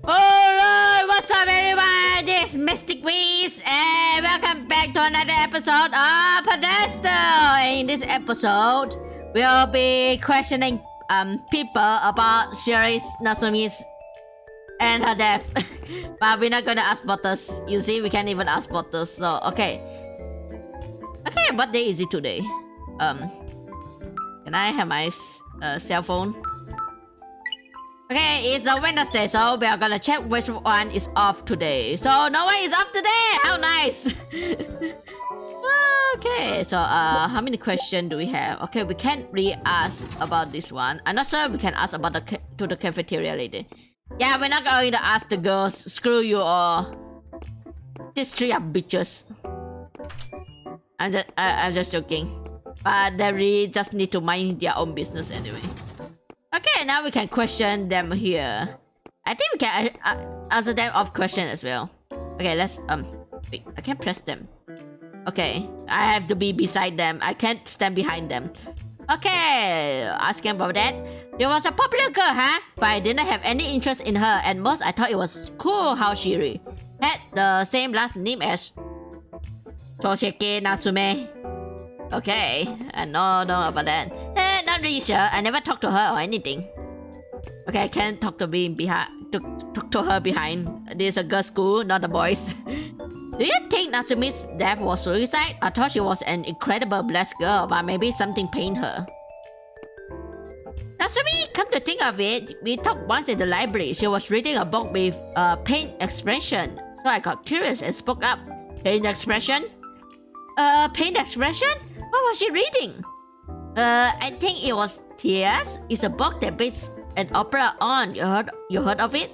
Alright, what's up everyone? This is Mystic Beast and welcome back to another episode of Pedestal. In this episode, we'll be questioning people about Shiori's Natsume's and her death. But we're not gonna ask Butters. You see, we can't even ask Butters. So okay. Okay, what day is it today? Can I have my cell phone? Okay, it's a Wednesday, so we are gonna check which one is off today. So no one is off today. How nice. Okay, so how many questions do we have? Okay, we can't really ask about this one. I'm not sure we can ask about the cafeteria lady. Yeah, we're not going to ask the girls. Screw you all. These three are bitches. I'm just joking. But they really just need to mind their own business anyway. Okay, now we can question them here. I think we can answer them off question as well. Okay, let's wait, I can't press them. Okay, I have to be beside them. I can't stand behind them. Okay, asking about that. There was a popular girl, huh? But I didn't have any interest in her. At most, I thought it was cool how Shiori had the same last name as Sakura Natsume. Okay, I know about that. Not really sure. I never talked to her or anything. Okay, I can't talk to her behind. This is a girls' school, not a boys. Do you think Natsume's death was suicide? I thought she was an incredible blessed girl, but maybe something pained her. Natsume, come to think of it, we talked once in the library. She was reading a book with pain expression. So I got curious and spoke up. Pain expression? Pain expression? What was she reading? I think it was Tears. It's a book that based an opera on. You heard of it?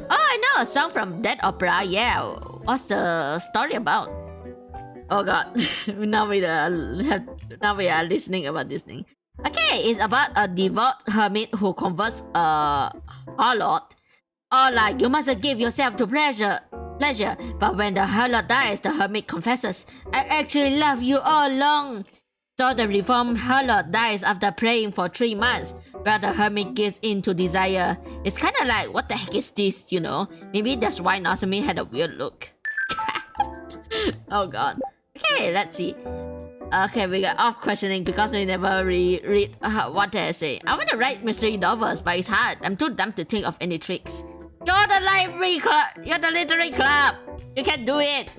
Oh, I know a song from that opera. Yeah. What's the story about? Oh God. now we are listening about this thing. Okay, it's about a devout hermit who converts a harlot. Or like you must give yourself to pleasure. But when the harlot dies, the hermit confesses, I actually love you all along. So the reformed harlot dies after praying for 3 months, while the hermit gives in to desire. It's kind of like, what the heck is this, you know? Maybe that's why Natsume had a weird look. Oh God. Okay, let's see. Okay, we got off questioning because we never read what they say. I want to write mystery novels, but it's hard. I'm too dumb to think of any tricks. You're the library club. You're the literary club. You can do it.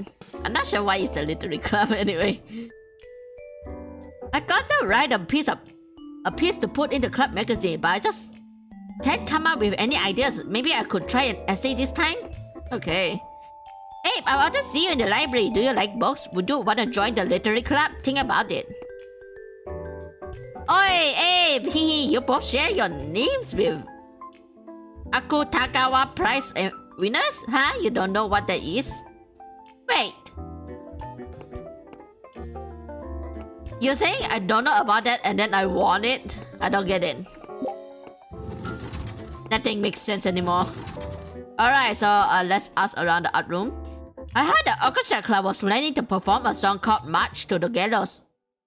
I'm not sure why it's a literary club anyway. I got to write a piece to put in the club magazine, but I just can't come up with any ideas. Maybe I could try an essay this time? Okay. Hey, I want to see you in the library. Do you like books? Would you want to join the literary club? Think about it. Oi, Abe, you both share your names with Akutagawa Prize winners? Huh? You don't know what that is? Wait. You're saying I don't know about that and then I won it? I don't get it. Nothing makes sense anymore. Alright, so let's ask around the art room. I heard the orchestra club was planning to perform a song called March to the Gallows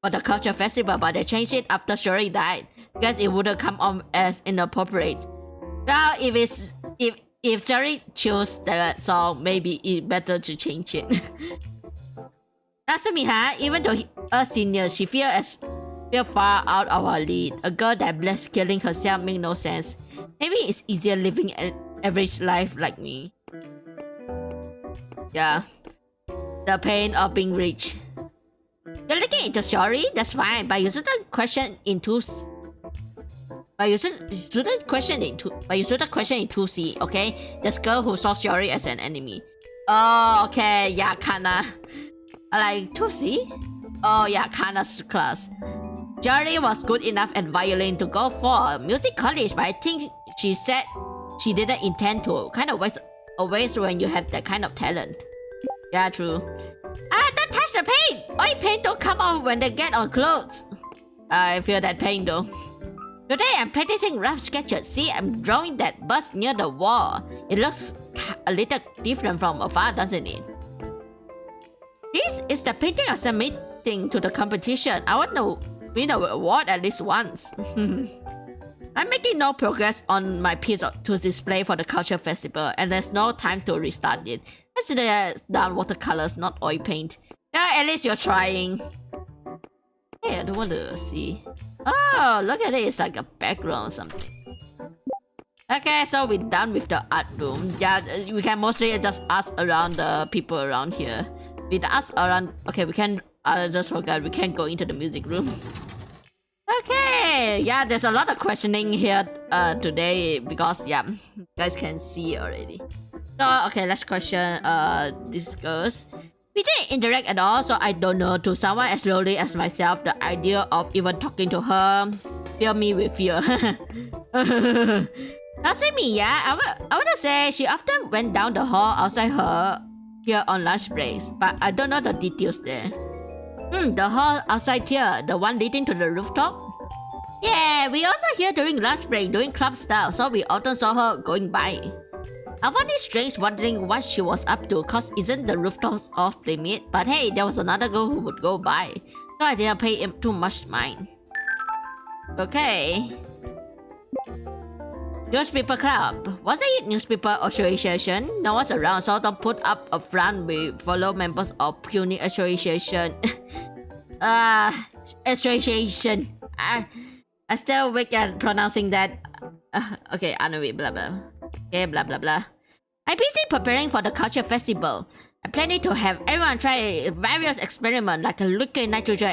for the culture festival, but they changed it after Shiori died because it wouldn't come on as inappropriate. Well, if Shiori chose that song, maybe it's better to change it. Natsumi, huh? Even though a senior, she feels far out of her league. A girl that blessed killing herself makes no sense. Maybe it's easier living an average life like me. Yeah. The pain of being rich. You're looking into Shiori? That's fine, but you shouldn't question in 2C, okay? This girl who saw Shiori as an enemy. Oh, okay, yeah, kinda. I like 2C? Oh yeah, Kana's class. Shiori was good enough at violin to go for a music college, but I think she said she didn't intend to. Kind of waste a waste when you have that kind of talent. Yeah, true. Don't touch the paint! Oil paint don't come off when they get on clothes. I feel that pain though. Today I'm practicing rough sketches. See, I'm drawing that bus near the wall. It looks a little different from afar, doesn't it? This is the painting I submitting to the competition. I want to win an award at least once. I'm making no progress on my piece to display for the culture festival, and there's no time to restart it. Let's see the down watercolors, not oil paint. Yeah, at least you're trying. Hey, I don't want to see. Oh, look at it. It's like a background or something. Okay, so we're done with the art room. Yeah, we can mostly just ask around the people around here. With us around... Okay, we can... I just forgot. We can't go into the music room. Okay, yeah, there's a lot of questioning here today because, yeah, you guys can see already. So, okay, let's question this girls. We didn't interact at all, so I don't know. To someone as lowly as myself, the idea of even talking to her filled me with fear. Natsume, yeah, I wanna say she often went down the hall outside her here on lunch breaks, but I don't know the details there. The hall outside here, the one leading to the rooftop? Yeah, we also here during lunch break doing club style, so we often saw her going by. I found it strange wondering what she was up to, cause isn't the rooftops off limit? But hey, there was another girl who would go by, so I didn't pay too much mind. Okay. Newspaper club. Was it newspaper association? No one's around, so don't put up a front with fellow members of puny association. Association. I still weak at pronouncing that. Okay, anyway, blah blah. Okay, blah blah blah. I'm busy preparing for the culture festival. I'm planning to have everyone try various experiments, like a liquid nitrogen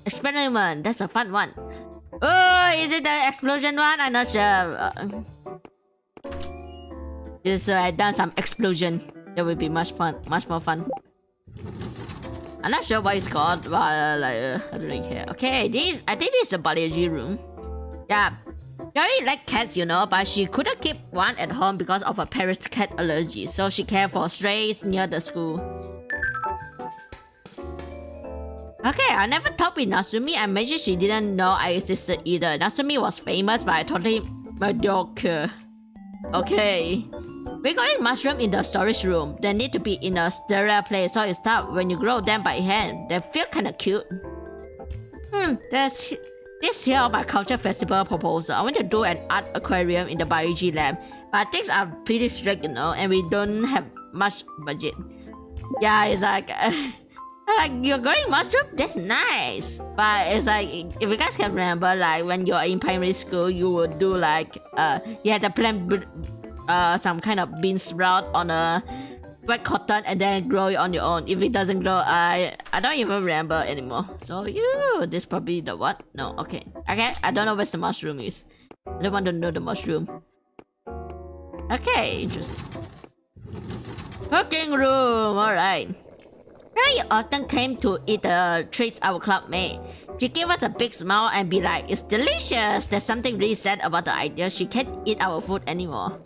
experiment. That's a fun one. Oh, is it the explosion one? I'm not sure. Just I done some explosion. That would be much more fun. I'm not sure what it's called, but I don't really care. Okay, I think this is a biology room. Yeah, Shiori liked cats, you know, but she couldn't keep one at home because of her parents' cat allergy, so she cared for strays near the school. Okay, I never talked with Natsume. I imagine she didn't know I existed either. Natsume was famous, but I totally mediocre. Okay. We're growing mushroom in the storage room. They need to be in a sterile place, so it's tough when you grow them by hand. They feel kinda cute. There's this here my culture festival proposal. I want to do an art aquarium in the biology lab, but things are pretty strict, you know, and we don't have much budget. Yeah, it's like... like, you're growing mushroom? That's nice. But it's like, if you guys can remember, like, when you're in primary school, you would do like, you had to plant some kind of bean sprout on a wet cotton and then grow it on your own. If it doesn't grow, I don't even remember anymore. So, this probably the what? No, okay. Okay, I don't know where the mushroom is. I don't want to know the mushroom. Okay, interesting. Cooking room, alright. Shiori often came to eat the treats our club made. She gave us a big smile and be like, "It's delicious." There's something really sad about the idea she can't eat our food anymore.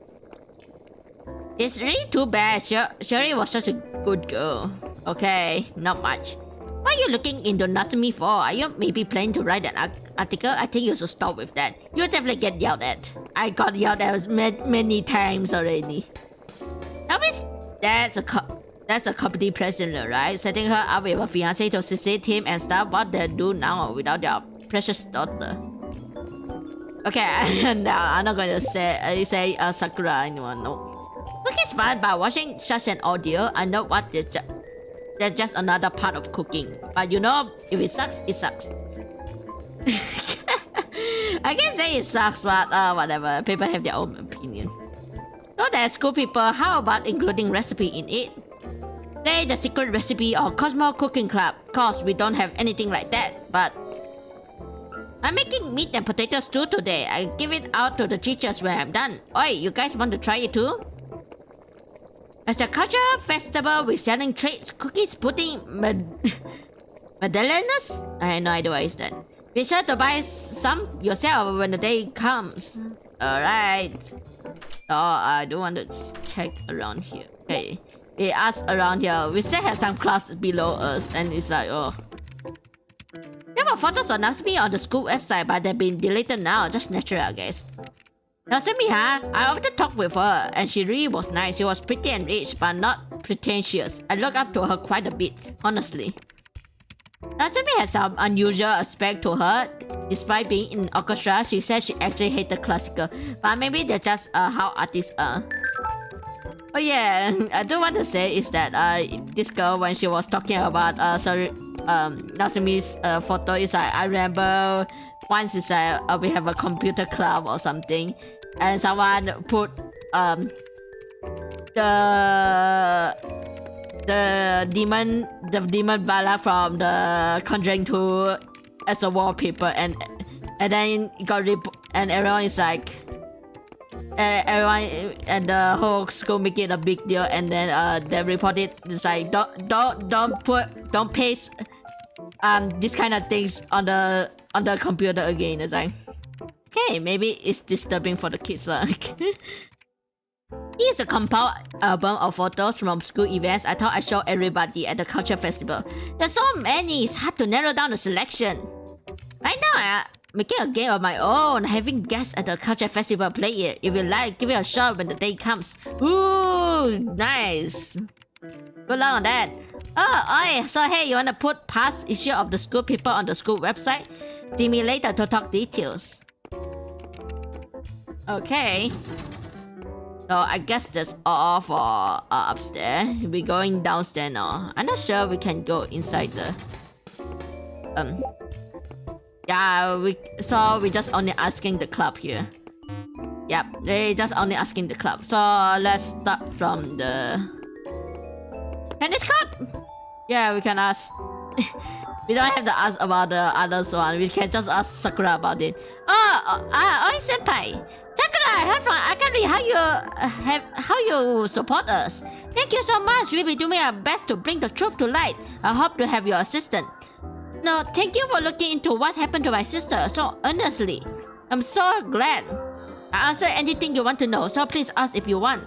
It's really too bad. Shiori was such a good girl. Okay, not much. What are you looking into Natsume for? Are you maybe planning to write an article? I think you should stop with that. You'll definitely get yelled at. I got yelled at many times already. That's a company president, right? Setting her up with a fiancé to succeed him and start what they do now without their precious daughter. Okay, no, I'm not going to say Sakura anyone, no. Cooking is fun, but watching such an audio, I know what that's just another part of cooking. But you know, if it sucks, it sucks. I can say it sucks, but whatever. People have their own opinion. So that's cool, people. How about including recipe in it? Say the secret recipe or Cosmo Cooking Club. Cause we don't have anything like that, but I'm making meat and potato stew today. I give it out to the teachers when I'm done. Oi, you guys want to try it too? As a culture festival with selling treats, cookies, pudding, Madeleines? I have no idea what is that. Be sure to buy some yourself when the day comes. Alright. Oh, I do want to check around here. Okay. They ask around here. We still have some class below us, and it's like, oh. There were photos of Natsume on the school website, but they've been deleted now. Just natural, I guess. Natsume, huh? I often talked with her, and she really was nice. She was pretty and rich, but not pretentious. I look up to her quite a bit, honestly. Natsume has some unusual aspect to her. Despite being in orchestra, she says she actually hates classical. But maybe that's just how artists are. Oh yeah, I do want to say is that this girl, when she was talking about Natsume's photo, is I remember once is we have a computer club or something, and someone put the demon Vala from the Conjuring 2 as a wallpaper, and then it got and everyone is like. Everyone and the whole school make it a big deal, and then they report it. It's like don't paste this kind of things on the computer again. It's like, okay, maybe it's disturbing for the kids. Here's a compiled album of photos from school events. I thought I'd show everybody at the culture festival. There's so many, it's hard to narrow down the selection. Right now, I'm making a game of my own, having guests at the culture festival play it. If you like, give it a shot when the day comes. Ooh, nice. Good luck on that. Oh, so hey, you wanna put past issue of the school paper on the school website? See me later to talk details. Okay. So I guess that's all for upstairs. We're going downstairs now. I'm not sure we can go inside the yeah, we just only asking the club here. Yep, they just only asking the club. So let's start from the tennis court. Yeah, we can ask. We don't have to ask about the others one. We can just ask Sakura about it. Oh, senpai. Sakura, I heard from Akari how you support us. Thank you so much. We'll be doing our best to bring the truth to light. I hope to have your assistant. No, thank you for looking into what happened to my sister so earnestly. I'm so glad. I answer anything you want to know, so please ask if you want.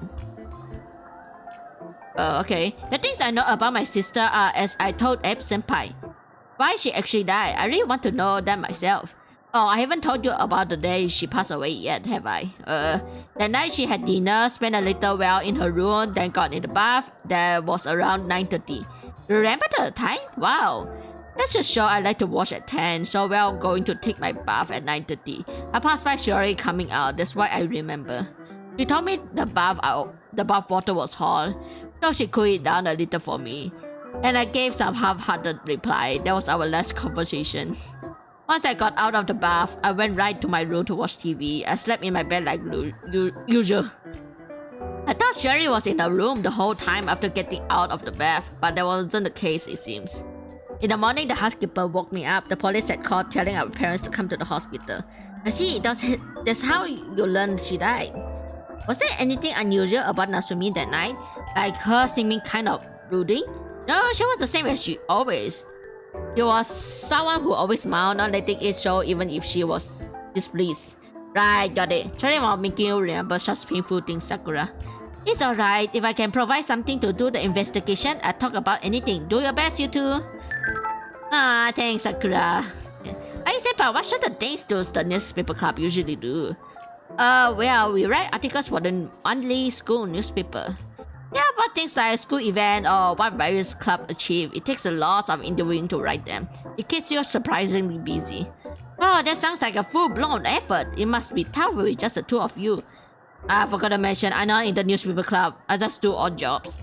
Okay. The things I know about my sister are as I told Abe Senpai. Why she actually died, I really want to know that myself. Oh, I haven't told you about the day she passed away yet, have I? The night she had dinner, spent a little while in her room, then got in the bath. That was around 9:30. Remember the time? Wow. Let's just show I like to wash at 10, so we're going to take my bath at 9:30. I passed by Shiori coming out, that's why I remember. She told me the bath water was hot, so she cooled it down a little for me. And I gave some half-hearted reply. That was our last conversation. Once I got out of the bath, I went right to my room to watch TV. I slept in my bed like usual. I thought Shiori was in her room the whole time after getting out of the bath, but that wasn't the case, it seems. In the morning, the housekeeper woke me up. The police had called telling our parents to come to the hospital. I see, that's how you learned she died. Was there anything unusual about Natsume that night? Like her seeming kind of brooding? No, she was the same as she always. She was someone who always smiled, not letting it show even if she was displeased. Right, got it. Sorry about making you remember such painful things, Sakura. It's alright. If I can provide something to do the investigation, I'll talk about anything. Do your best, you two. Ah, thanks, Sakura. I said, but what sort of things does the newspaper club usually do? Well, we write articles for the monthly school newspaper. Yeah, about things like school event or what various clubs achieve. It takes a lot of interviewing to write them. It keeps you surprisingly busy. Oh, that sounds like a full-blown effort. It must be tough with just the two of you. I forgot to mention, I'm not in the newspaper club. I just do odd jobs.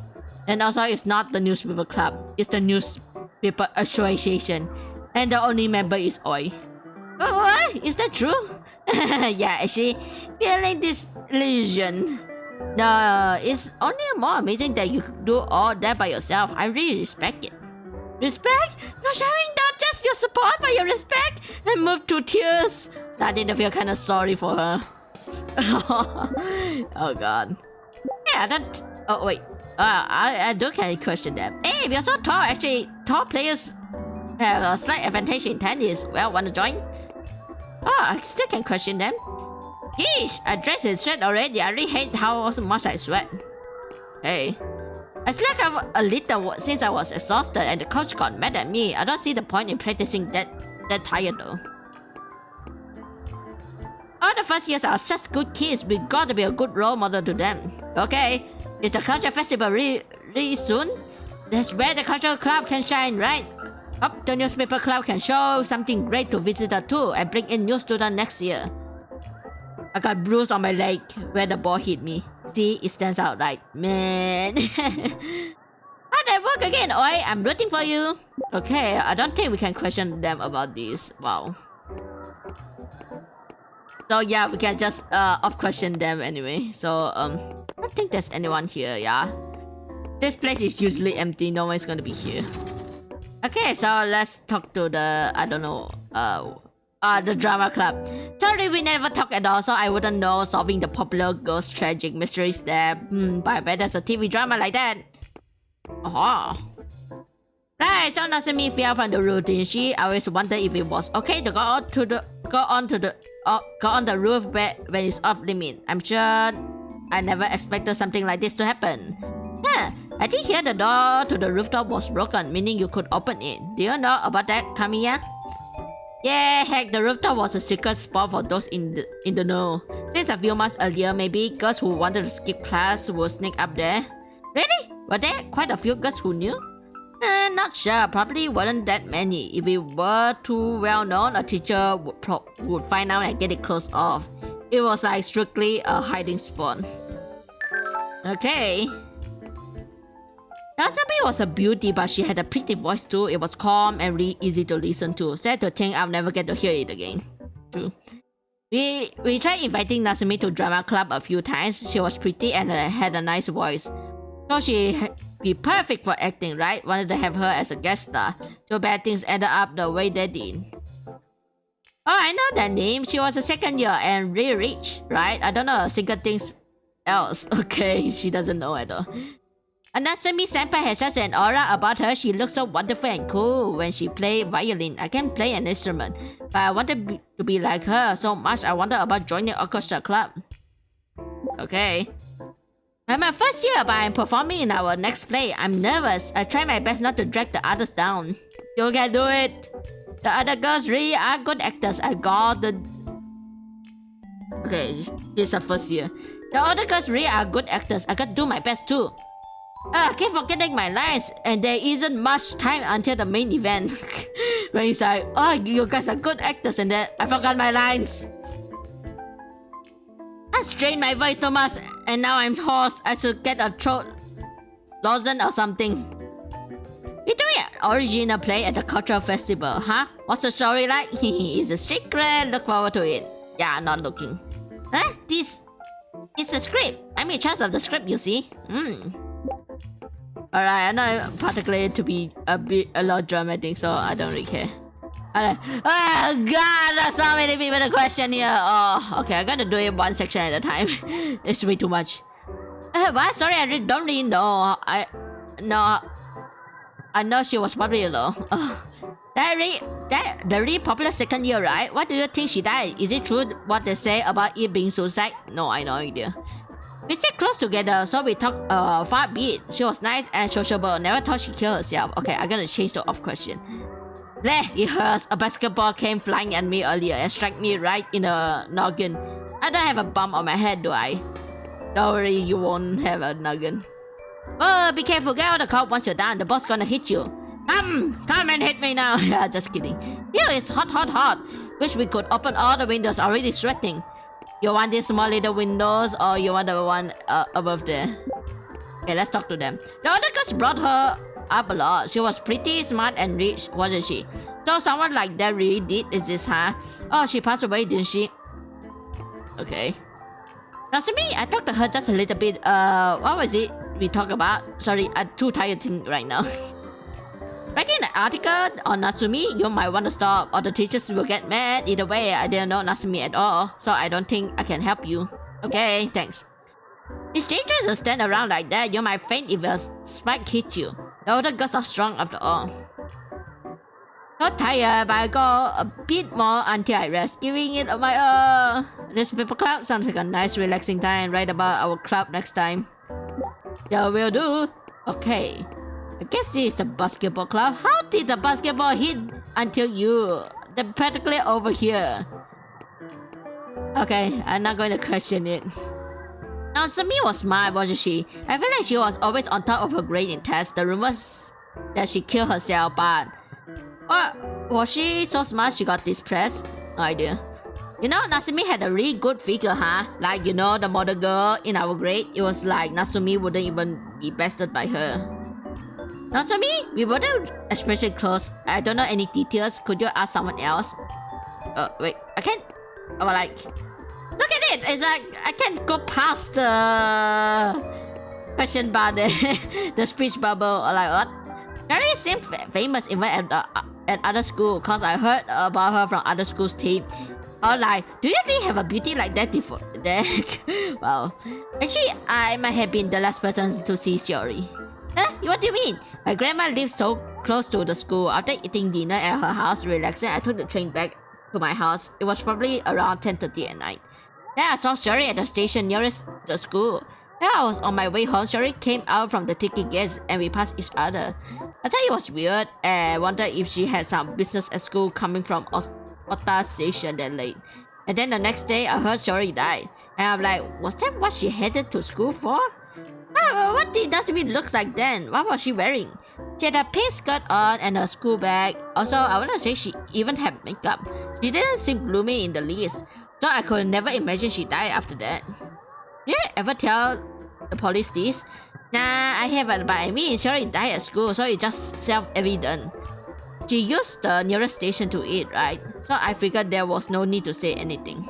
And also, it's not the newspaper club. It's the newspaper association. And the only member is Oi. Oh, what? Is that true? Yeah, actually, feeling this illusion. No, it's only more amazing that you do all that by yourself. I really respect it. Respect? You're showing not just your support, but your respect. And moved to tears. Starting to feel kind of sorry for her. Oh god. Yeah, that. Oh wait. I do kind of question them. Hey, we are so tall. Actually, tall players have a slight advantage in tennis. Well, want to join? Oh, I still can question them. Yeesh, I dressed in sweat already. I really hate how much I sweat. Hey. I slacked up a little since I was exhausted and the coach got mad at me. I don't see the point in practicing that tired though. All the first years I was just good kids. We gotta be a good role model to them. Okay, it's a culture festival really soon. That's where the cultural club can shine, right? Hope the newspaper club can show something great to visitor too and bring in new students next year. I got bruise on my leg where the ball hit me. See, it stands out right. Man. How'd that work again, Oi? I'm rooting for you. Okay, I don't think we can question them about this. Wow. So yeah, we can just off question them anyway. So I don't think there's anyone here, yeah. This place is usually empty, no one's gonna be here. Okay, so let's talk to the, I don't know, the drama club. Sorry, we never talk at all, so I wouldn't know solving the popular ghost tragic mysteries there. But I bet there's a TV drama like that. Oh. Right, so Natsume fell from the roof, didn't she? I always wondered if it was okay to go on the roof when it's off limit. I'm sure I never expected something like this to happen. Yeah, I think here the door to the rooftop was broken, meaning you could open it. Do you know about that, Kamiya? Yeah, heck, the rooftop was a secret spot for those in the know. Since a few months earlier, maybe girls who wanted to skip class would sneak up there. Really? Were there quite a few girls who knew? Not sure, probably weren't that many. If it were too well known, a teacher would find out and get it closed off. It was like strictly a hiding spot. Okay. Natsume was a beauty, but she had a pretty voice too. It was calm and really easy to listen to. Sad to think I'll never get to hear it again. True. We tried inviting Natsume to drama club a few times. She was pretty and had a nice voice. So she'd be perfect for acting, right? Wanted to have her as a guest star. Too bad things ended up the way they did. Oh, I know that name. She was a second year and really rich, right? I don't know a single thing else. Okay, she doesn't know at all. And Natsume senpai has such an aura about her. She looks so wonderful and cool when she plays violin. I can't play an instrument, but I wanted to be like her so much. I wonder about joining orchestra club. Okay. I'm my first year, but I'm performing in our next play. I'm nervous. I try my best not to drag the others down. You can do it. The other girls really are good actors. I got the... Okay, this is her first year. The other girls really are good actors. I gotta do my best too. I keep forgetting my lines, and there isn't much time until the main event. When you say, oh, you guys are good actors, and then I forgot my lines. I strained my voice so much, and now I'm hoarse. I should get a throat lozenge or something. We're doing an original play at the cultural festival, huh? What's the story like? It's a secret. Look forward to it. Yeah, not looking. Huh? This is the script. I'm in charge of the script, you see. Alright, I know particularly to be a lot dramatic, so I don't really care. Oh god, there's so many people to question here. Oh, okay, I gotta do it one section at a time. It's way too much. What? Sorry, I don't really know. I know she was probably alone. The really popular second year, right? What do you think she died? Is it true what they say about it being suicide? No, I know idea. We stayed close together, so we talked far a bit. She was nice and sociable. Never thought she killed herself. Okay, I'm gonna change the off question. Bleh, it hurts. A basketball came flying at me earlier and struck me right in the noggin. I don't have a bump on my head, do I? Don't worry, you won't have a noggin. Oh, be careful, get out of the car once you're done. The boss gonna hit you. Come and hit me now. Yeah, just kidding. Here it's hot, hot, hot. Wish we could open all the windows. Already sweating. You want these small little windows or you want the one above there? Okay, let's talk to them. The other girls brought her up a lot. She was pretty smart and rich, wasn't she? So someone like that really did exist, huh? Oh, she passed away, didn't she? Okay. Natsume, I talked to her just a little bit. What was it we talked about? Sorry, I'm too tired to think right now. Writing an article on Natsume, you might want to stop, or the teachers will get mad. Either way, I didn't know Natsume at all, so I don't think I can help you. Okay, thanks. It's dangerous to stand around like that. You might faint if a spike hits you. The older girls are strong after all. Not tired, but I go a bit more until I rest, giving it my all. This paper club sounds like a nice relaxing time. Write about our club next time. Yeah, will do. Okay. I guess this is the basketball club. How did the basketball hit until you? They're practically over here. Okay, I'm not going to question it. Natsume was smart, wasn't she? I feel like she was always on top of her grade in tests. The rumors that she killed herself, but Or was she so smart she got depressed? No idea. You know, Natsumi had a really good figure, huh? Like, you know, the model girl in our grade, it was like Natsumi wouldn't even be bested by her. Natsumi, we weren't especially close. I don't know any details. Could you ask someone else? Wait, I can't. Oh, like, look at it. It's like I can't go past the question bar, the speech bubble, or like what? Shiori seemed famous even at other school, cause I heard about her from other schools' team. Or like, do you really have a beauty like that before? Wow. Actually, I might have been the last person to see Shiori. What do you mean? My grandma lived so close to the school. After eating dinner at her house, relaxing, I took the train back to my house. It was probably around 10:30 at night. Then I saw Shiori at the station nearest the school. When I was on my way home, Shiori came out from the ticket gates and we passed each other. I thought it was weird and wondered if she had some business at school coming from Ota station that late. And then the next day, I heard Shiori died. And I'm like, was that what she headed to school for? What did Natsumi look like then? What was she wearing? She had a pink skirt on and a school bag. Also, I wanna say she even had makeup. She didn't seem gloomy in the least. So I could never imagine she died after that. Did you ever tell the police this? Nah, I haven't, but I mean, Shiori died at school, so it's just self-evident. She used the nearest station to eat, right? So I figured there was no need to say anything.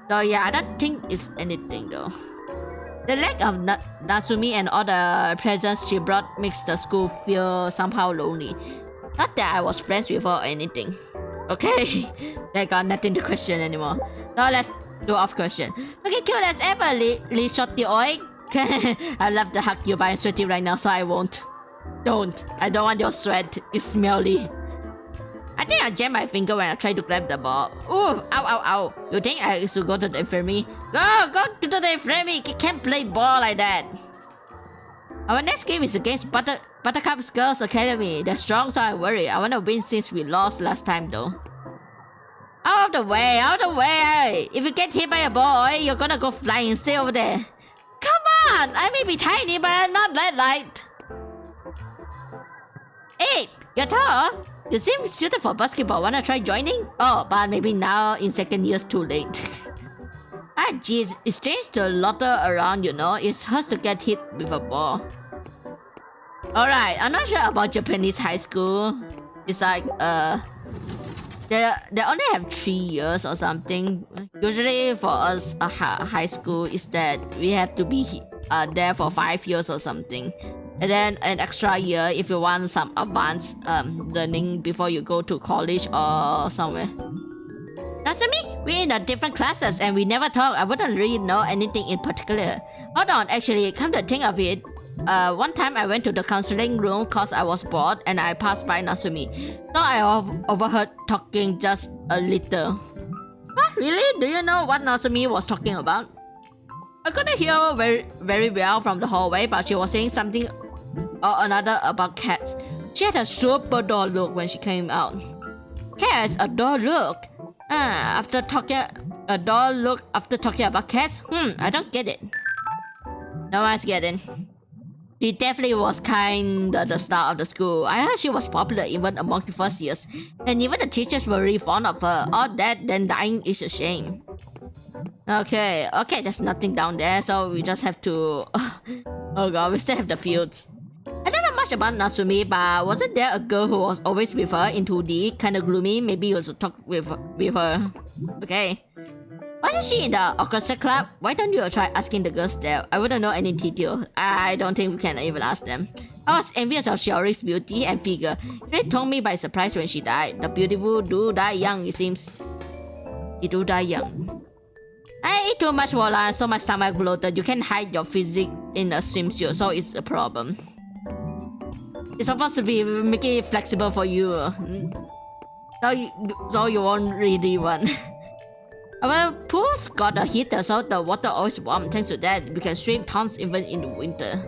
So yeah, I don't think it's anything though. The lack of Natsumi and all the presents she brought makes the school feel somehow lonely. Not that I was friends with her or anything. Okay, I got nothing to question anymore. So let's do off question. Okay, cute as ever, Lee shot the oil. I'd love to hug you, but I'm sweaty right now, so I won't. Don't. I don't want your sweat. It's smelly. I think I jammed my finger when I tried to grab the ball. Ooh, ow, ow, ow. You think I should go to the infirmary? Go to the infirmary. You can't play ball like that. Our next game is against Buttercup's Girls Academy. They're strong, so I worry. I want to win since we lost last time, though. Out of the way, out of the way. If you get hit by a ball, you're gonna go flying. Stay over there. Come on. I may be tiny, but I'm not that light. Hey, you're tall. You seem suited for basketball. Wanna try joining? Oh, but maybe now in second year's too late. Jeez, it's changed to lotter around, you know. It hurts to get hit with a ball. Alright, I'm not sure about Japanese high school. It's like, they only have 3 years or something. Usually for us, high school is that we have to be there for 5 years or something. And then an extra year if you want some advanced learning before you go to college or somewhere. Natsumi, we're in a different classes and we never talk. I wouldn't really know anything in particular. Hold on, actually, come to think of it, one time I went to the counseling room cause I was bored and I passed by Natsumi. So I overheard talking just a little. What, really? Do you know what Natsumi was talking about? I couldn't hear her very well from the hallway, but she was saying something or another about cats. She had a super doll look when she came out. Cats, a doll look? After talking about cats? I don't get it. No one's getting. She definitely was kinda the star of the school. I heard she was popular even amongst the first years. And even the teachers were really fond of her. All that, then dying is a shame. Okay, there's nothing down there, so we just have to... Oh god, we still have the fields. I don't know much about Natsumi, but wasn't there a girl who was always with her in 2D? Kinda gloomy, maybe you should talk with her. Okay. Wasn't she in the orchestra club? Why don't you try asking the girls there? I wouldn't know any detail. I don't think we can even ask them. I was envious of Shiori's beauty and figure. It took me by surprise when she died. The beautiful do die young, it seems. He do die young. I ate too much water, so my stomach bloated. You can't hide your physique in a swimsuit, so it's a problem. It's supposed to be making it flexible for you. So you won't really want. Our pool's got a heater, so the water always warm. Thanks to that, we can swim tons even in the winter.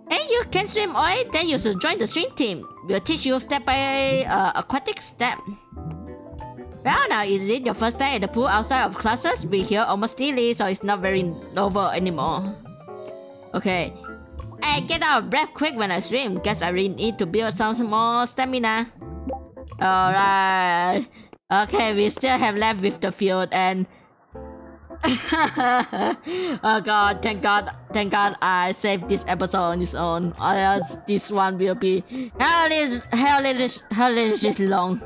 Hey, you can swim, oi? Then you should join the swim team. We'll teach you step by aquatic step. Well, now is it your first time at the pool outside of classes? We're here almost daily, so it's not very novel anymore. Okay. I get out of breath quick when I swim. Guess I really need to build some more stamina. Alright. Okay, we still have left with the field and... oh god, thank god I saved this episode on its own. Or else this one will be hellish long.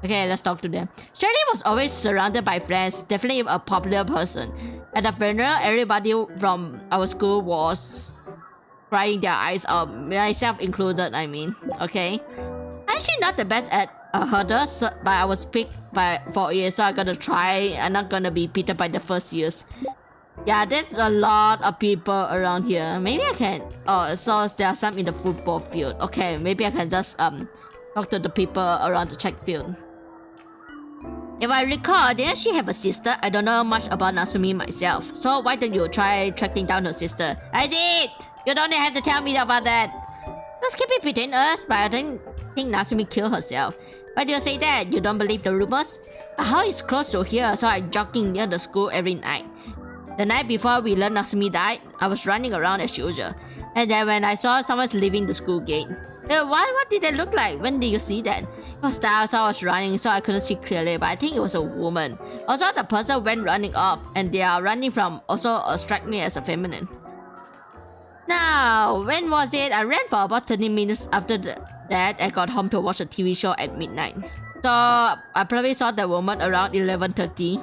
Okay, let's talk to them. Shiori was always surrounded by friends, definitely a popular person. At the funeral, everybody from our school was crying their eyes out, myself included, I mean. Okay. I'm actually not the best at hurdles, but I was picked for years, so I gotta try. I'm not gonna be beaten by the first years. Yeah, there's a lot of people around here. Maybe I can... Oh, so there are some in the football field. Okay, maybe I can just talk to the people around the track field. If I recall, didn't she have a sister? I don't know much about Natsume myself. So why don't you try tracking down her sister? I did! You don't have to tell me about that. Let's keep it between us, but I don't think Natsume killed herself. Why do you say that? You don't believe the rumors? The house is close to here, so I'm jogging near the school every night. The night before we learned Natsume died, I was running around as usual. And then when I saw someone leaving the school gate. What did they look like? When did you see that? It was dark, so I was running, so I couldn't see clearly, but I think it was a woman. Also, the person went running off, and they are running from also struck me as a feminine. Now, when was it? I ran for about 30 minutes after that. I got home to watch a TV show at midnight. So, I probably saw the woman around 11:30.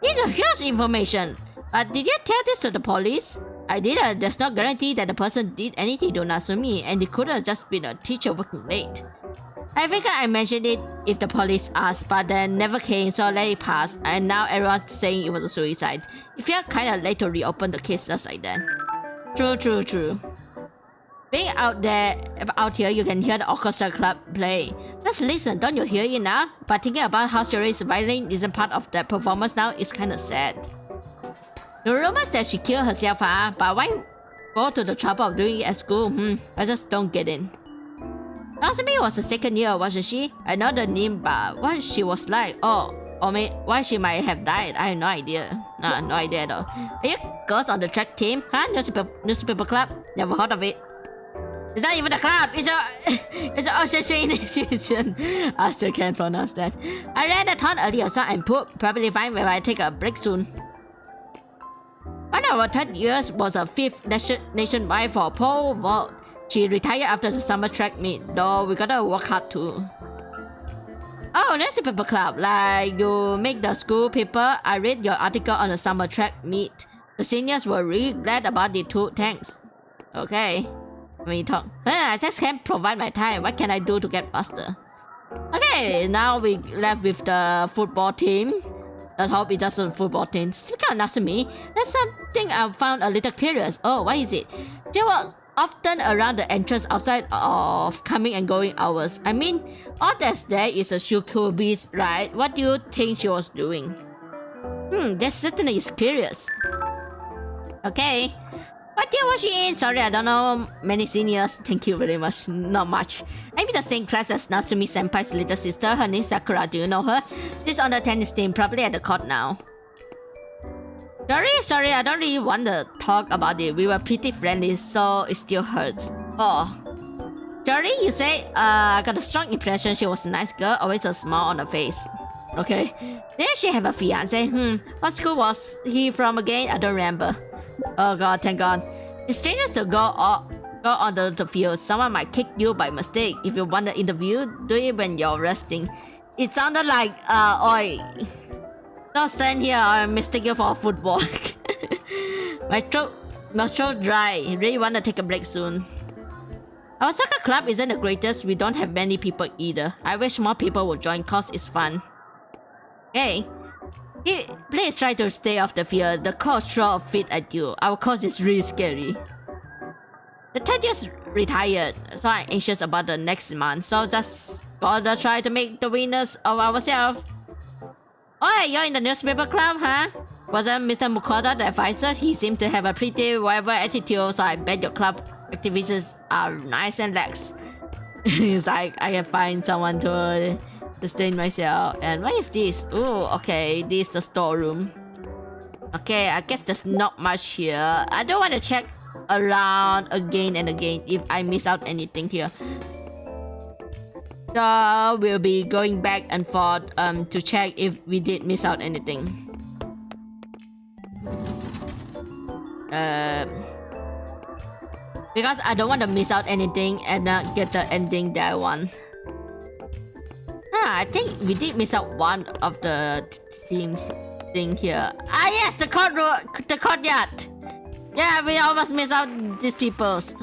This is huge information. But did you tell this to the police? I didn't. There's no guarantee that the person did anything to Natsume, and it could have just been a teacher working late. I figured I mentioned it if the police asked, but they never came, so I let it pass, and now everyone's saying it was a suicide. It felt kinda late to reopen the case just like that. True. Being out here, you can hear the orchestra club play. Just listen, don't you hear it now? But thinking about how Shiori's violin isn't part of that performance now is kinda sad. The rumors that she killed herself, but why go to the trouble of doing it at school? I just don't get it. Natsume was the second year, wasn't she? I know the name, but what she was like, or why she might have died, I have no idea. No idea at all. Are you girls on the track team? Huh? Newspaper club? Never heard of it. It's not even a club, it's an association. I still can't pronounce that. I ran a ton earlier, so I'm probably fine when I take a break soon. One of our third years was a fifth nationwide for pole vault. She retired after the summer track meet, though we gotta work hard too. Oh, newspaper club, like you make the school paper. I read your article on the summer track meet. The seniors were really glad about it too, thanks. Okay, let me talk. I just can't provide my time. What can I do to get faster? Okay, now we left with the football team. Let's hope it's just a football team. Speaking of Natsume, there's something I found a little curious. Oh, what is it? There was often around the entrance outside of coming and going hours. I mean, all that's there is a Shukubi's, right? What do you think she was doing? That certainly is curious. Okay. What year was she in? Sorry, I don't know many seniors. Thank you very much. Not much. I'm in the same class as Natsume Senpai's little sister. Her name is Sakura. Do you know her? She's on the tennis team, probably at the court now. Sorry, I don't really want to talk about it. We were pretty friendly, so it still hurts. Oh. Shiori, you say? I got a strong impression she was a nice girl, always a smile on her face. Okay. Didn't she have a fiance? What school was he from again? I don't remember. Oh god, thank god. It's dangerous to go on the field. Someone might kick you by mistake. If you want to interview, do it when you're resting. It sounded like, oi. Don't stand here or mistake you for football. My throat dry. I really want to take a break soon. Our soccer club isn't the greatest. We don't have many people either. I wish more people would join cause it's fun. Hey, please try to stay off the field. The coach throw a fit at you. Our coach is really scary. The third just retired, so I'm anxious about the next month. So just gotta try to make the winners of ourselves. Oh, you're in the newspaper club, huh? Wasn't Mr. Mukoda the advisor? He seems to have a pretty whatever attitude, so I bet your club activities are nice and lax. It's like I can find someone to stay myself. And what is this? Oh, okay, this is the storeroom. Okay, I guess there's not much here. I don't want to check around again and again if I miss out anything here. So we'll be going back and forth to check if we did miss out anything. Because I don't want to miss out anything and not get the ending that I want. I think we did miss out one of the themes thing here. Ah yes, the courtyard. Yeah, we almost missed out these peoples.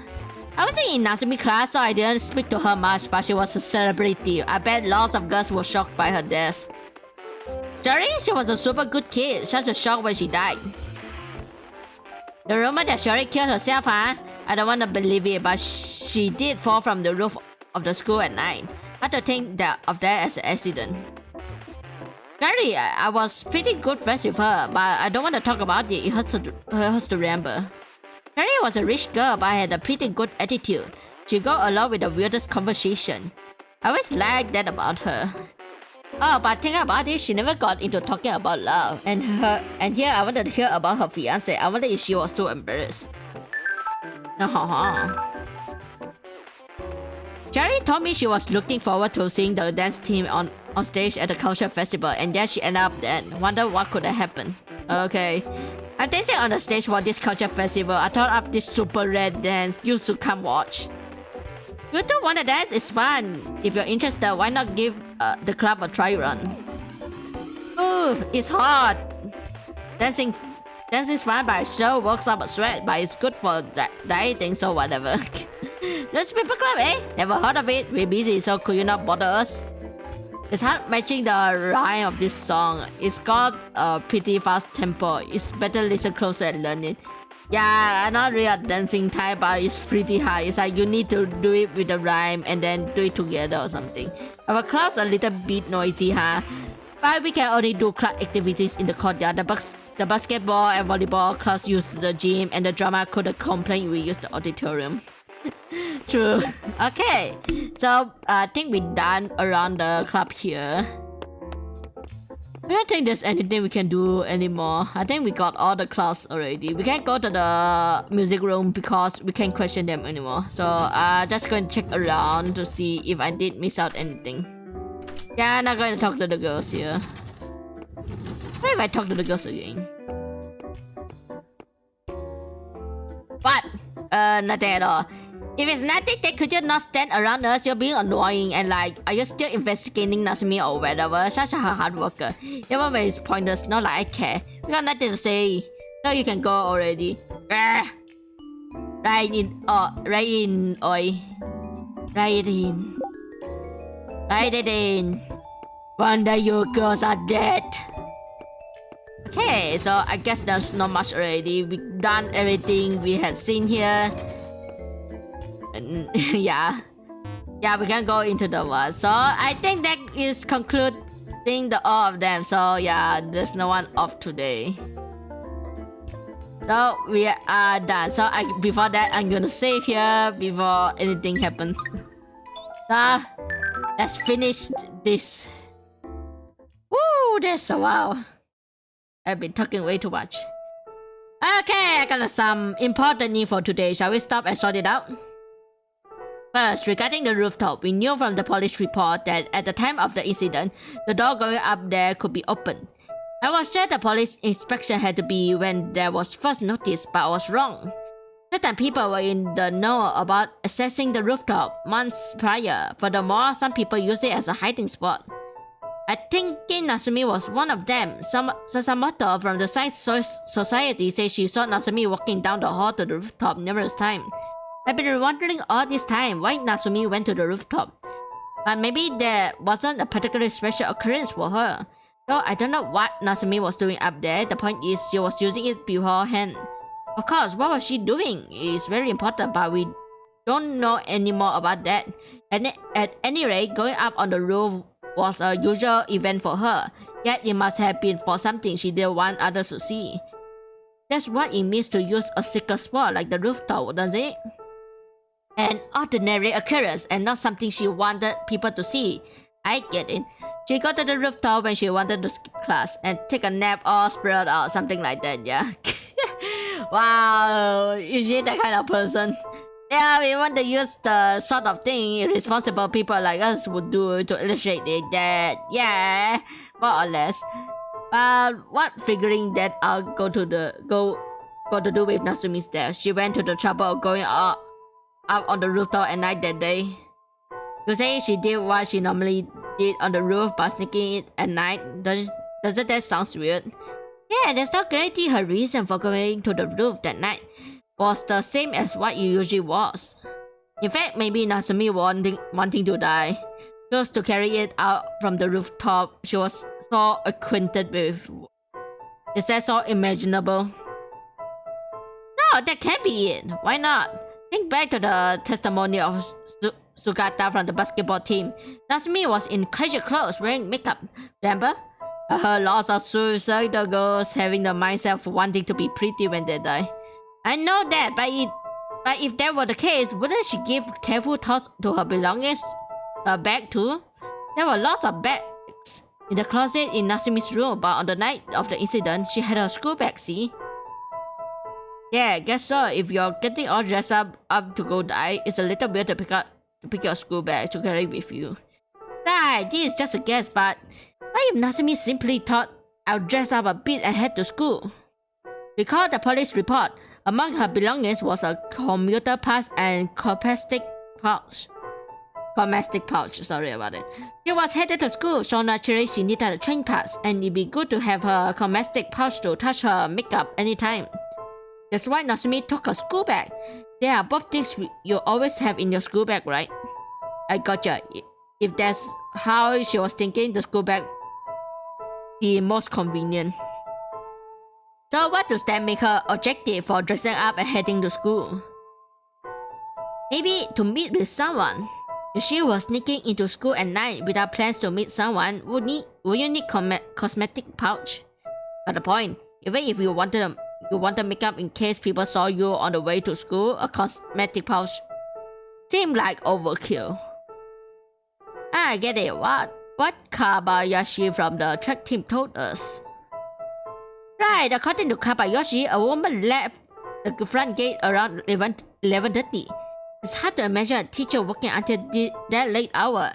I was in Natsumi class, so I didn't speak to her much, but she was a celebrity. I bet lots of girls were shocked by her death. Shiori, she was a super good kid. Such a shock when she died. The rumor that Shiori killed herself, huh? I don't want to believe it, but she did fall from the roof of the school at night. I don't think of that as an accident. Shiori, I was pretty good friends with her, but I don't want to talk about it. It hurts to remember. Shiori was a rich girl, but had a pretty good attitude. She got along with the weirdest conversation. I always liked that about her. Oh, but thinking about it, she never got into talking about love. And here I wanted to hear about her fiance. I wonder if she was too embarrassed. Shiori told me she was looking forward to seeing the dance team on stage at the culture festival, and then she ended up dead. Wonder what could have happened. Okay. I'm dancing on the stage for this culture festival. I thought up this super red dance. You should come watch. You two wanna dance? It's fun. If you're interested, why not give the club a try run? Ooh, it's hot. Dancing is fun, but it sure works up a sweat. But it's good for dieting, so whatever. Let's people club, eh? Never heard of it. We're busy, so could you not bother us? It's hard matching the rhyme of this song. It's got a pretty fast tempo. It's better listen closer and learn it. Yeah, I'm not real dancing type, but it's pretty hard. It's like you need to do it with the rhyme and then do it together or something. Our club's a little bit noisy, huh? But we can only do club activities in the courtyard. The basketball and volleyball clubs use the gym, and the drama could complain we use the auditorium. True. Okay, so I think we're done around the club here. I don't think there's anything we can do anymore. I think we got all the clubs already. We can't go to the music room because we can't question them anymore. So just going to check around to see if I did miss out anything. Yeah, I'm not going to talk to the girls here. What if I talk to the girls again? What? Nothing at all. If it's nothing, then could you not stand around us? You're being annoying and like, are you still investigating Natsume or whatever? Such a hard worker. Even when it's pointless, not like I care. We got nothing to say. No, you can go already. Right in, right in, oi. Right in. Right it in. Wonder you girls are dead. Okay, so I guess there's not much already. We've done everything we had seen here. yeah, we can go into the one. So I think that is concluding all of them. So yeah, there's no one off today. So we are done. So before that, I'm gonna save here before anything happens. So let's finish this. Woo, that's a while. I've been talking way too much. Okay, I got some important info today. Shall we stop and sort it out? First, regarding the rooftop, we knew from the police report that at the time of the incident, the door going up there could be open. I was sure the police inspection had to be when there was first notice, but I was wrong. Certain people were in the know about accessing the rooftop months prior. Furthermore, some people use it as a hiding spot. I think Natsume was one of them. Sakamoto from the Science Society says she saw Natsume walking down the hall to the rooftop numerous times. I've been wondering all this time why Natsume went to the rooftop. But maybe there wasn't a particularly special occurrence for her. Though I don't know what Natsume was doing up there. The point is she was using it beforehand. Of course, what was she doing is very important, but we don't know any more about that. At any rate, going up on the roof was a usual event for her. Yet it must have been for something she didn't want others to see. That's what it means to use a secret spot like the rooftop, doesn't it? An ordinary occurrence and not something she wanted people to see. I get it. She got to the rooftop when she wanted to skip class and take a nap or spread out, something like that, yeah. Wow, is she that kind of person? Yeah, we want to use the sort of thing irresponsible people like us would do to illustrate it that, yeah, more or less. But what figuring that I'll go to do with Natsumi's death, she went to the trouble of going out on the rooftop at night that day. You say she did what she normally did on the roof by sneaking it at night. Doesn't that sound weird? Yeah, there's no guarantee her reason for going to the roof that night was the same as what you usually was. In fact, maybe Natsumi wanting to die, just to carry it out from the rooftop she was so acquainted with. Is that so imaginable? No, that can't be it. Why not? Think back to the testimony of Sugata from the basketball team. Natsumi was in casual clothes wearing makeup, remember? Her lots of suicidal girls having the mindset of wanting to be pretty when they die. I know that, but if that were the case, wouldn't she give careful thoughts to her belongings? Her bag too? There were lots of bags in the closet in Natsumi's room, but on the night of the incident, she had her school bag, see? Yeah, guess so. If you're getting all dressed up to go die, it's a little weird to pick your school bag to carry with you. Right, this is just a guess, but what if Natsumi simply thought I'll dress up a bit and head to school? Recall the police report. Among her belongings was a commuter pass and comestic pouch. Sorry about it. She was headed to school, so naturally she needed a train pass, and it'd be good to have her comestic pouch to touch her makeup anytime. That's why Natsumi took her school bag. They are both things you always have in your school bag, right? I gotcha. If that's how she was thinking, the school bag be most convenient. So what does that make her objective for dressing up and heading to school? Maybe to meet with someone. If she was sneaking into school at night without plans to meet someone, would you need cosmetic pouch? Got the point. Even if you wanted makeup in case people saw you on the way to school, a cosmetic pouch seemed like overkill. I get it. What Kabayashi from the track team told us. Right, according to Kabayashi, a woman left the front gate around 11:30. It's hard to imagine a teacher working until that late hour.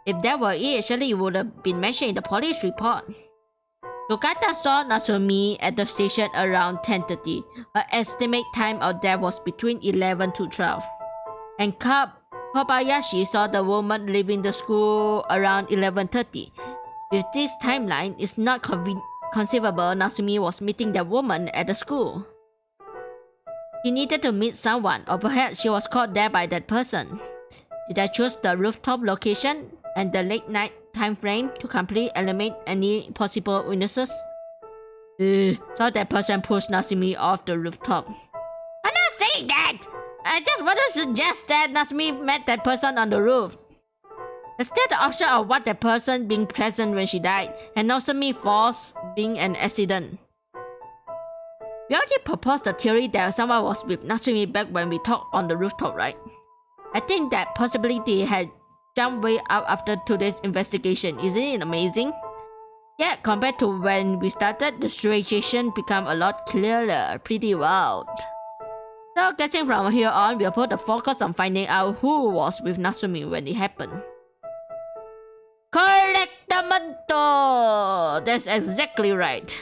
If that were it, surely it would have been mentioned in the police report. Sugata saw Natsumi at the station around 10:30. Her estimate time of death was between 11 to 12. And Kobayashi saw the woman leaving the school around 11:30. With this timeline, it's not conceivable Natsumi was meeting the woman at the school. She needed to meet someone, or perhaps she was caught there by that person. Did I choose the rooftop location and the late night time frame to completely eliminate any possible witnesses? So that person pushed Natsumi off the rooftop. I'm not saying that! I just want to suggest that Natsumi met that person on the roof. Instead, the option of what that person being present when she died, and Natsumi falls being an accident. We already proposed the theory that someone was with Natsumi back when we talked on the rooftop, right? I think that possibility had jumped way up after today's investigation. Isn't it amazing? Yeah, compared to when we started, the situation became a lot clearer. Pretty wild. So, guessing from here on, we'll put the focus on finding out who was with Natsumi when it happened. Correctamento! That's exactly right.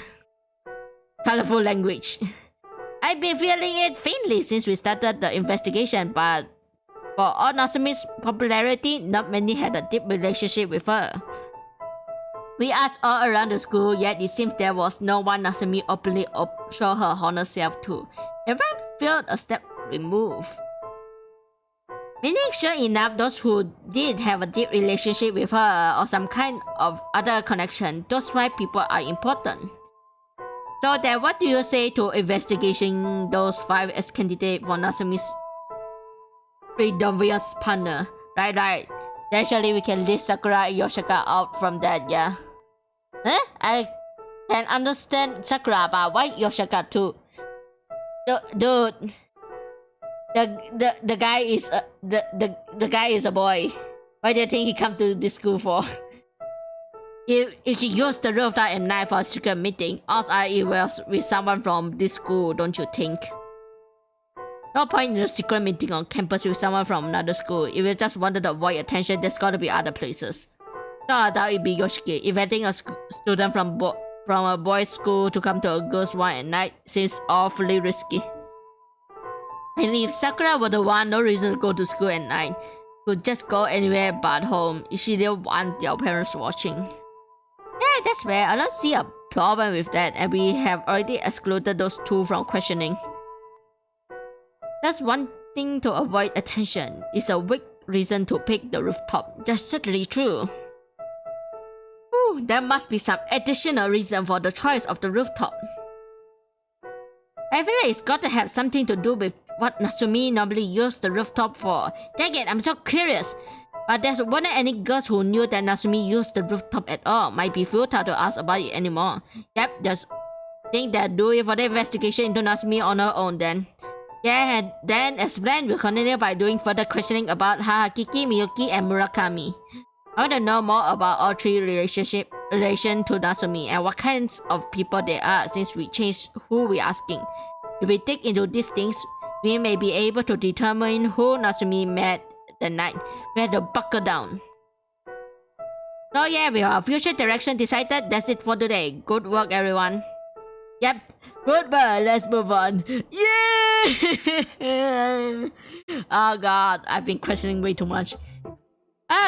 Colorful language. I've been feeling it faintly since we started the investigation, but for all Natsumi's popularity, not many had a deep relationship with her. We asked all around the school, yet it seems there was no one Natsumi openly showed her honor self to. Everyone felt a step removed. Meaning, sure enough, those who did have a deep relationship with her or some kind of other connection, those 5 people are important. So then, what do you say to investigating those 5 as candidates for Natsumi's predominant partner? Right. Actually, we can list Sakura and Yoshika out from that, yeah. Huh? I can understand Sakura, but why Yoshika too? Dude, the guy is the guy is a boy. Why do you think he come to this school for? If she used the rooftop at night for a secret meeting, odds are it was with someone from this school, don't you think? No point in a secret meeting on campus with someone from another school. If you just wanted to avoid attention, there's gotta be other places. So I thought it'd be Yoshiki. Inviting a student from a boys' school to come to a girls' one at night seems awfully risky. And if Sakura were the one, no reason to go to school at night. Could just go anywhere but home if she didn't want your parents watching. Yeah, that's fair. I don't see a problem with that, and we have already excluded those two from questioning. That's one thing to avoid attention. It's a weak reason to pick the rooftop. That's certainly true. Ooh, there must be some additional reason for the choice of the rooftop. I feel like it's got to have something to do with what Natsume normally used the rooftop for. Dang it, I'm so curious. But there weren't any girls who knew that Natsume used the rooftop at all. Might be futile to ask about it anymore. Yep, just think that do it for the investigation into Natsume on her own then. Yeah, and then as planned, we'll continue by doing further questioning about Hahakiki, Miyuki, and Murakami. I want to know more about all three relation to Natsume and what kinds of people they are since we changed who we're asking. If we dig into these things, we may be able to determine who Natsume met that night. We have to buckle down. So yeah, with our future direction decided, that's it for today. Good work, everyone. Yep, goodbye, let's move on. Yeah! Oh god, I've been questioning way too much.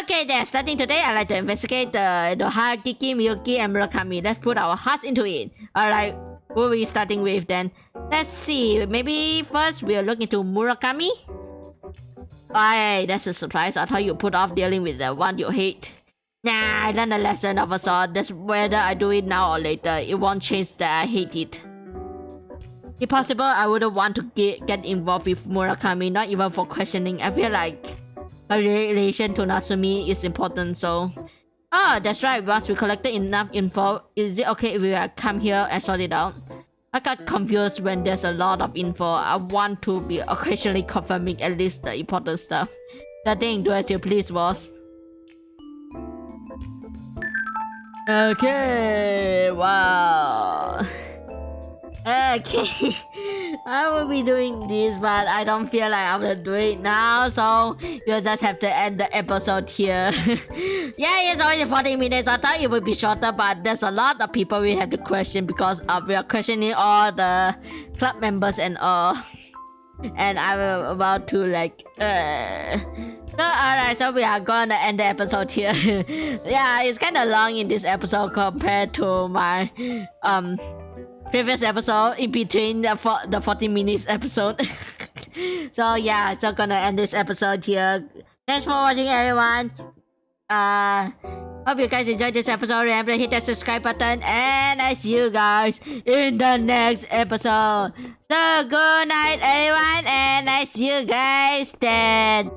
Okay then, starting today, I'd like to investigate the Hagiki, Miyuki, and Murakami. Let's put our hearts into it. Alright, who are we starting with then? Let's see, maybe first we'll look into Murakami? Hey, that's a surprise. I thought you put off dealing with the one you hate. Nah, I learned a lesson of a sort. That's whether I do it now or later. It won't change that I hate it. If possible, I wouldn't want to get involved with Murakami, not even for questioning. I feel like her relation to Natsume is important, so... Oh, that's right. Once we collected enough info, is it okay if we come here and sort it out? I got confused when there's a lot of info. I want to be occasionally confirming at least the important stuff. Nothing, do as you please, boss. Okay, wow. Okay, I will be doing this, but I don't feel like I'm gonna do it now, so you'll just have to end the episode here. Yeah, it's already 40 minutes. I thought it would be shorter, but there's a lot of people we have to question because we are questioning all the club members and all. And I'm about to like So alright, so we are gonna end the episode here. Yeah, it's kinda long in this episode compared to my previous episode in between the 40 minutes episode. So yeah, so gonna end this episode here. Thanks for watching, everyone. Hope you guys enjoyed this episode. Remember to hit that subscribe button, and I see you guys in the next episode. So good night, everyone, and I see you guys then.